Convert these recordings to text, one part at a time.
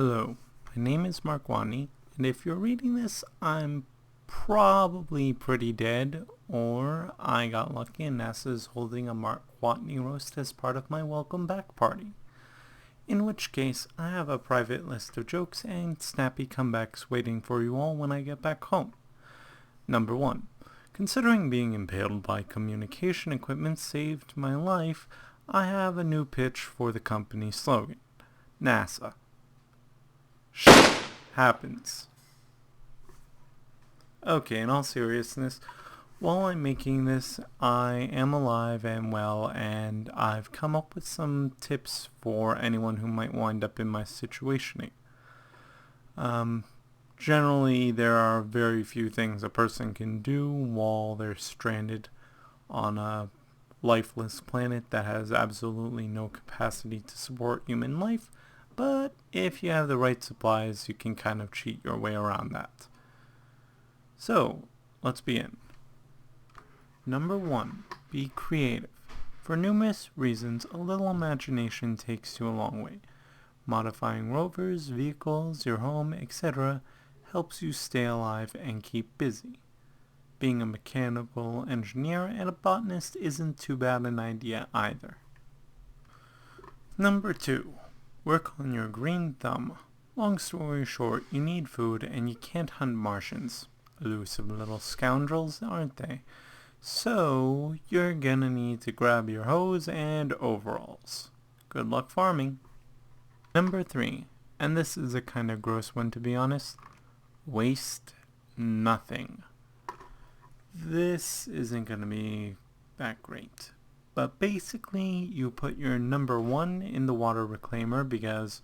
Hello, my name is Mark Watney, and if you're reading this, I'm probably pretty dead, or I got lucky and NASA's holding a Mark Watney roast as part of my welcome back party. In which case, I have a private list of jokes and snappy comebacks waiting for you all when I get back home. Number 1. Considering being impaled by communication equipment saved my life, I have a new pitch for the company slogan. NASA. Shit happens. Okay, in all seriousness, while I'm making this, I am alive and well, and I've come up with some tips for anyone who might wind up in my situation. Generally, there are very few things a person can do while they're stranded on a lifeless planet that has absolutely no capacity to support human life, but if you have the right supplies, you can kind of cheat your way around that. So, let's begin. Number 1. Be creative. For numerous reasons, a little imagination takes you a long way. Modifying rovers, vehicles, your home, etc. helps you stay alive and keep busy. Being a mechanical engineer and a botanist isn't too bad an idea either. Number 2. Work on your green thumb. Long story short, you need food and you can't hunt Martians. Elusive little scoundrels, aren't they? So, you're gonna need to grab your hose and overalls. Good luck farming. Number 3, and this is a kind of gross one to be honest, waste nothing. This isn't gonna be that great. But basically, you put your number 1 in the water reclaimer because,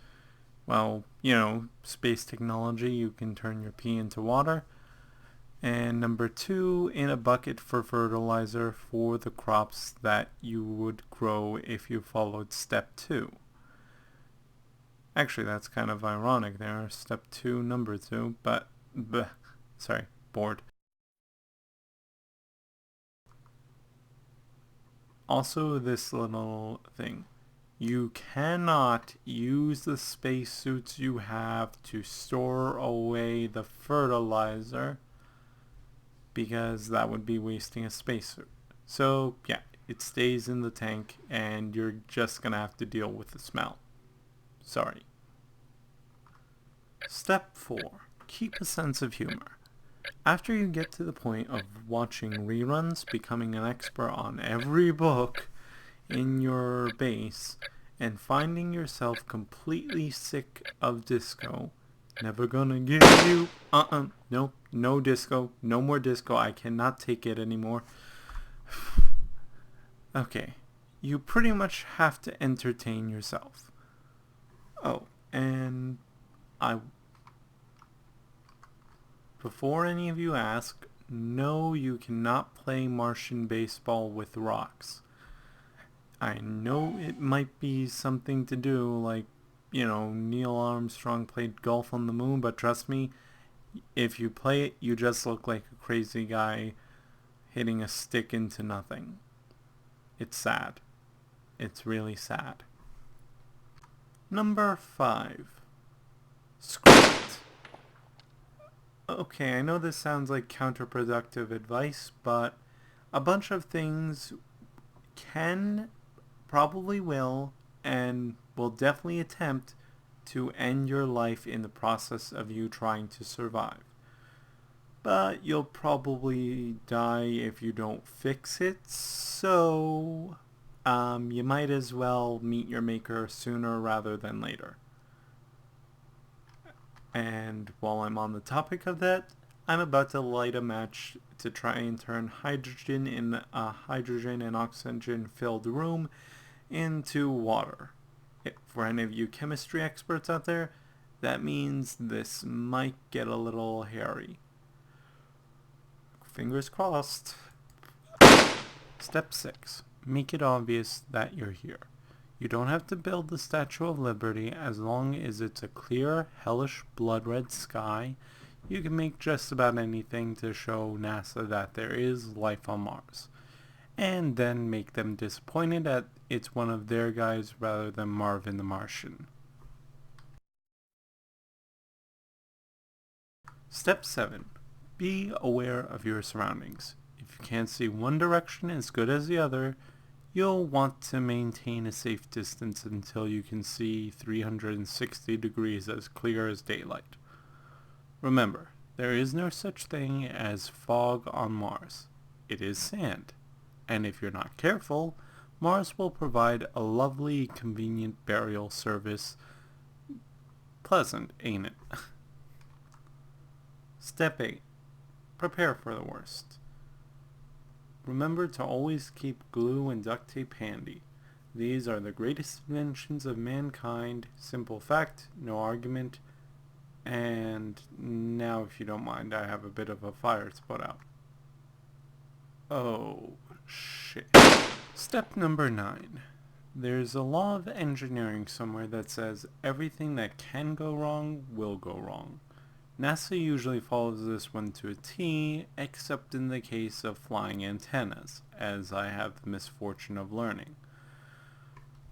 well, space technology, you can turn your pee into water. And number 2 in a bucket for fertilizer for the crops that you would grow if you followed step 2. Actually, that's kind of ironic there, step 2, number 2, but, bored. Also, this little thing. You cannot use the spacesuits you have to store away the fertilizer because that would be wasting a spacesuit. So, yeah, it stays in the tank and you're just gonna have to deal with the smell. Sorry. Step 4. Keep a sense of humor. After you get to the point of watching reruns, becoming an expert on every book in your base, and finding yourself completely sick of disco, never gonna give you, no disco, no more disco, I cannot take it anymore. Okay, you pretty much have to entertain yourself. Oh, and before any of you ask, no, you cannot play Martian baseball with rocks. I know it might be something to do, like, Neil Armstrong played golf on the moon, but trust me, if you play it, you just look like a crazy guy hitting a stick into nothing. It's sad. It's really sad. Number 5. Script. Okay, I know this sounds like counterproductive advice, but a bunch of things can, probably will, and will definitely attempt to end your life in the process of you trying to survive. But you'll probably die if you don't fix it, so you might as well meet your maker sooner rather than later. And while I'm on the topic of that, I'm about to light a match to try and turn hydrogen in a hydrogen and oxygen filled room into water. For any of you chemistry experts out there, that means this might get a little hairy. Fingers crossed. Step 6. Make it obvious that you're here. You don't have to build the Statue of Liberty as long as it's a clear, hellish, blood-red sky. You can make just about anything to show NASA that there is life on Mars. And then make them disappointed that it's one of their guys rather than Marvin the Martian. Step 7. Be aware of your surroundings. If you can't see one direction as good as the other, you'll want to maintain a safe distance until you can see 360 degrees as clear as daylight. Remember, there is no such thing as fog on Mars. It is sand. And if you're not careful, Mars will provide a lovely, convenient burial service. Pleasant, ain't it? Step 8. Prepare for the worst. Remember to always keep glue and duct tape handy. These are the greatest inventions of mankind. Simple fact, no argument. And now, if you don't mind, I have a bit of a fire to put out. Oh, shit. Step number 9. There's a law of engineering somewhere that says everything that can go wrong will go wrong. NASA usually follows this one to a T, except in the case of flying antennas, as I have the misfortune of learning.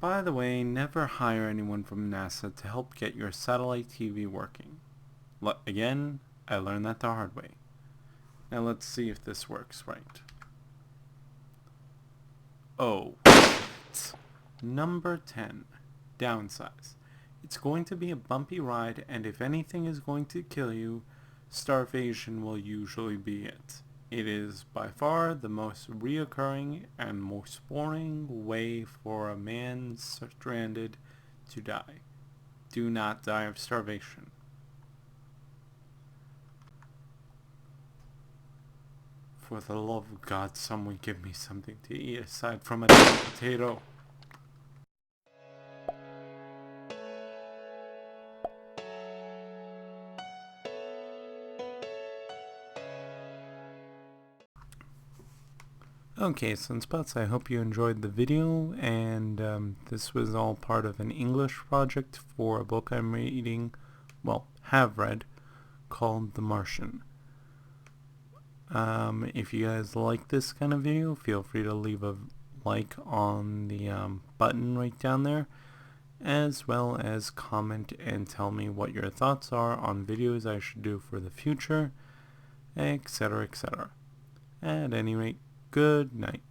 By the way, never hire anyone from NASA to help get your satellite TV working. Again, I learned that the hard way. Now let's see if this works right. Oh, shit. Number 10. Downsize. It's going to be a bumpy ride, and if anything is going to kill you, starvation will usually be it. It is by far the most reoccurring and most boring way for a man stranded to die. Do not die of starvation. For the love of God, someone give me something to eat aside from a damn potato. Okay, Sunspots, I hope you enjoyed the video, and this was all part of an English project for a book I'm reading, well, have read, called The Martian. If you guys like this kind of video, feel free to leave a like on the button right down there, as well as comment and tell me what your thoughts are on videos I should do for the future, etc., etc. At any rate, good night.